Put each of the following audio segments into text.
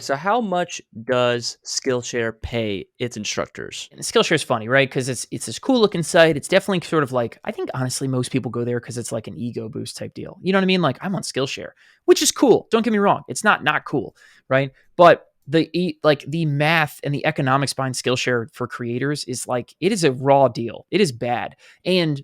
So how much does Skillshare pay its instructors? And Skillshare is funny, right? Because it's this cool looking site. It's definitely sort of like, I think honestly most people go there because it's like an ego boost type deal. You know what I mean? Like I'm on Skillshare, which is cool. Don't get me wrong. It's not cool, right? But the math and the economics behind Skillshare for creators is like it is a raw deal. It is bad, and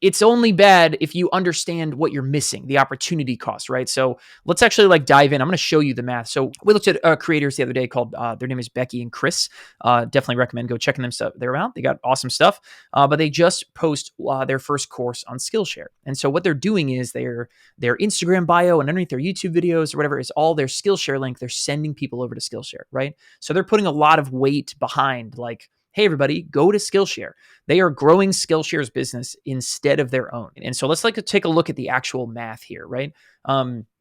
it's only bad if you understand what you're missing, the opportunity cost, right? So let's actually like dive in. I'm going to show you the math. So we looked at creators the other day called their name is Becky and Chris. Definitely recommend go checking them stuff. They're out. They got awesome stuff, but they just post their first course on Skillshare. And so what they're doing is their Instagram bio and underneath their YouTube videos or whatever is all their Skillshare link. They're sending people over to Skillshare, right? So they're putting a lot of weight behind like, hey, everybody, go to Skillshare. They are growing Skillshare's business instead of their own. And so let's like take a look at the actual math here, right?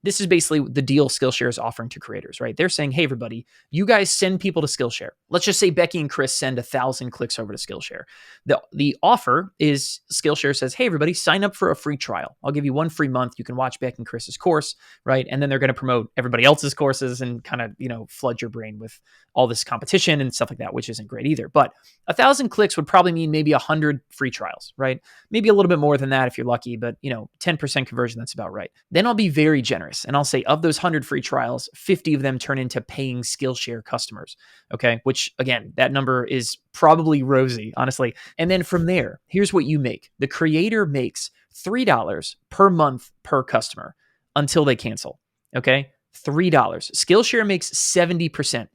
This is basically the deal Skillshare is offering to creators, right? They're saying, hey, everybody, you guys send people to Skillshare. Let's just say Becky and Chris send 1,000 clicks over to Skillshare. The offer is Skillshare says, hey, everybody, sign up for a free trial. I'll give you 1 free month. You can watch Becky and Chris's course, right? And then they're going to promote everybody else's courses and kind of, flood your brain with all this competition and stuff like that, which isn't great either. But 1,000 clicks would probably mean maybe 100 free trials, right? Maybe a little bit more than that if you're lucky, but 10% conversion, that's about right. Then I'll be very generous and I'll say of those 100 free trials, 50 of them turn into paying Skillshare customers, okay? Which again, that number is probably rosy, honestly. And then from there, here's what you make. The creator makes $3 per month per customer until they cancel, okay? $3. Skillshare makes 70%.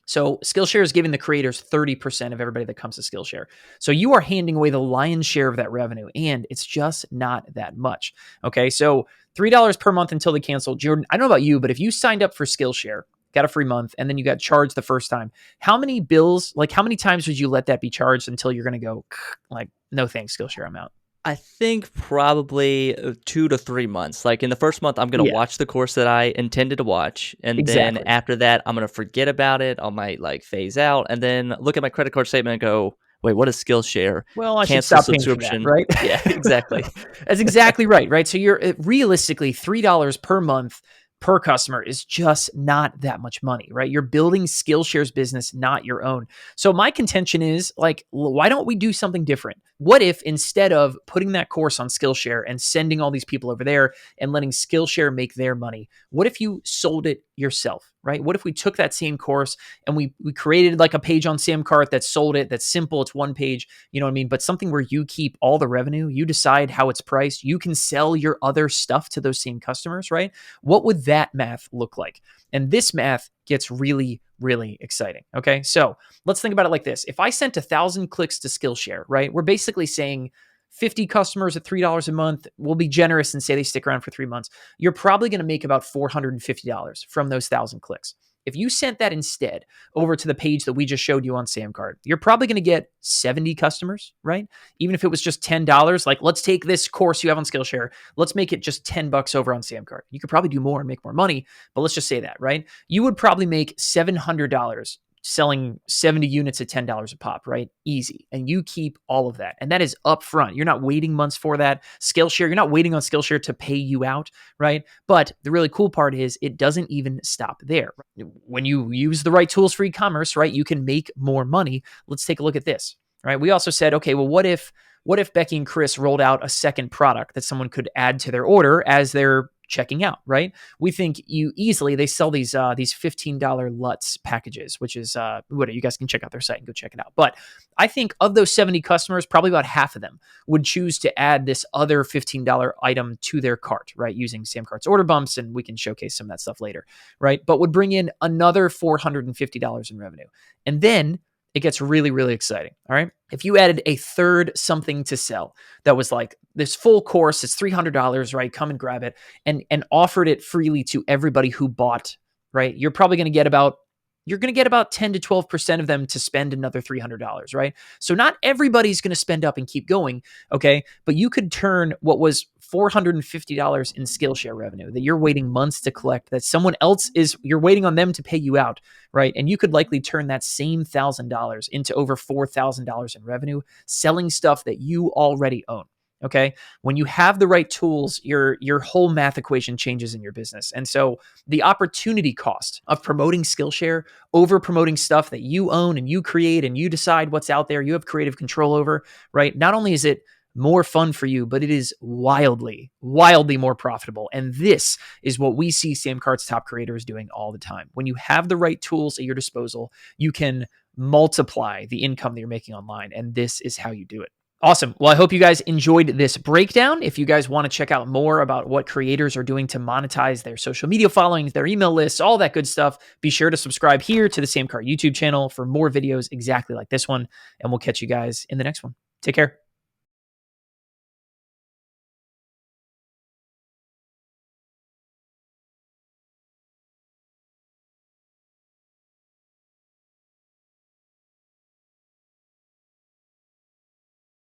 So Skillshare is giving the creators 30% of everybody that comes to Skillshare. So you are handing away the lion's share of that revenue, and it's just not that much. Okay, so $3 per month until they cancel. Jordan, I don't know about you, but if you signed up for Skillshare, got a free month, and then you got charged the first time, how many bills, like how many times would you let that be charged until you're going to go, like, no thanks, Skillshare, I'm out? I think probably 2 to 3 months. Like in the first month, I'm going to Yeah, watch the course that I intended to watch. And then exactly. after that, I'm going to forget about it. I might like phase out and then look at my credit card statement and go, wait, what is Skillshare? Well, I should Cancel stop paying for that, subscription. right? Yeah, exactly. That's exactly right, right? So you're realistically $3 per month per customer is just not that much money, right? You're building Skillshare's business, not your own. So my contention is like, why don't we do something different? What if instead of putting that course on Skillshare and sending all these people over there and letting Skillshare make their money, what if you sold it yourself, right? What if we took that same course and we created like a page on SamCart that sold it, that's simple, it's one page, you know what I mean? But something where you keep all the revenue, you decide how it's priced, you can sell your other stuff to those same customers, right? What would that math look like? And this math gets really, really exciting. Okay. So let's think about it like this. If I sent 1,000 clicks to Skillshare, right, we're basically saying 50 customers at $3 a month. We'll be generous and say they stick around for 3 months. You're probably going to make about $450 from those 1,000 clicks. If you sent that instead over to the page that we just showed you on SamCart, you're probably going to get 70 customers, right? Even if it was just $10, like let's take this course you have on Skillshare, let's make it just $10 over on SamCart. You could probably do more and make more money, but let's just say that, right? You would probably make $700 selling 70 units at $10 a pop, right? Easy. And you keep all of that. And that is upfront. You're not waiting months for that. Skillshare, you're not waiting on Skillshare to pay you out, right? But the really cool part is it doesn't even stop there. When you use the right tools for e-commerce, right, you can make more money. Let's take a look at this, right? We also said, okay, well, what if Becky and Chris rolled out a second product that someone could add to their order as they're checking out, right? We think they sell these $15 LUTs packages, which is what you guys can check out their site and go check it out. But I think of those 70 customers, probably about half of them would choose to add this other $15 item to their cart, right? Using SamCart's order bumps, and we can showcase some of that stuff later, right? But would bring in another $450 in revenue. And then it gets really, really exciting. All right. If you added a third something to sell that was like this full course, it's $300, right? Come and grab it and offered it freely to everybody who bought, right? You're probably going to get about 10 to 12% of them to spend another $300, right? So not everybody's going to spend up and keep going, okay? But you could turn what was $450 in Skillshare revenue that you're waiting months to collect, that someone else you're waiting on them to pay you out, right? And you could likely turn that same $1,000 into over $4,000 in revenue selling stuff that you already own. Okay. When you have the right tools, your whole math equation changes in your business. And so the opportunity cost of promoting Skillshare over promoting stuff that you own and you create and you decide what's out there, you have creative control over, right? Not only is it more fun for you, but it is wildly, wildly more profitable. And this is what we see SamCart's top creators doing all the time. When you have the right tools at your disposal, you can multiply the income that you're making online. And this is how you do it. Awesome. Well, I hope you guys enjoyed this breakdown. If you guys want to check out more about what creators are doing to monetize their social media followings, their email lists, all that good stuff, be sure to subscribe here to the SamCart YouTube channel for more videos exactly like this one. And we'll catch you guys in the next one. Take care.